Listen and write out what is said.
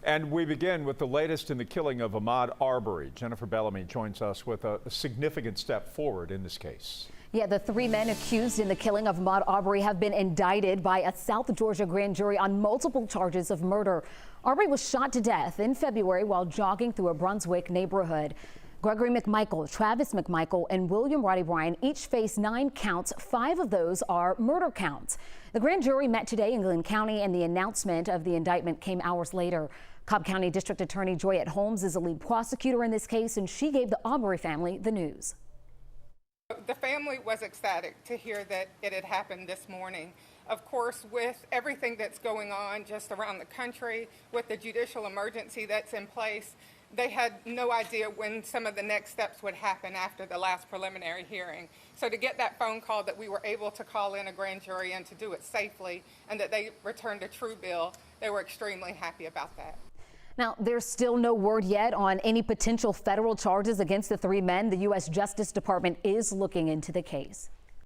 And we begin with the latest in the killing of Ahmaud Arbery. Jennifer Bellamy joins us with a significant step forward in this case. Yeah, the three men accused in the killing of Ahmaud Arbery have been indicted by a South Georgia grand jury on multiple charges of murder. Arbery was shot to death in February while jogging through a Brunswick neighborhood. Gregory McMichael, Travis McMichael, and William Roddy Bryan each face 9 counts. 5 of those are murder counts. The grand jury met today in Glenn County, and the announcement of the indictment came hours later. Cobb County District Attorney Joyette Holmes is the lead prosecutor in this case, and she gave the Arbery family the news. The family was ecstatic to hear that it had happened this morning. Of course, with everything that's going on just around the country, with the judicial emergency that's in place, they had no idea when some of the next steps would happen after the last preliminary hearing. So to get that phone call that we were able to call in a grand jury and to do it safely and that they returned a true bill, they were extremely happy about that. Now, there's still no word yet on any potential federal charges against the 3 men. The U.S. Justice Department is looking into the case.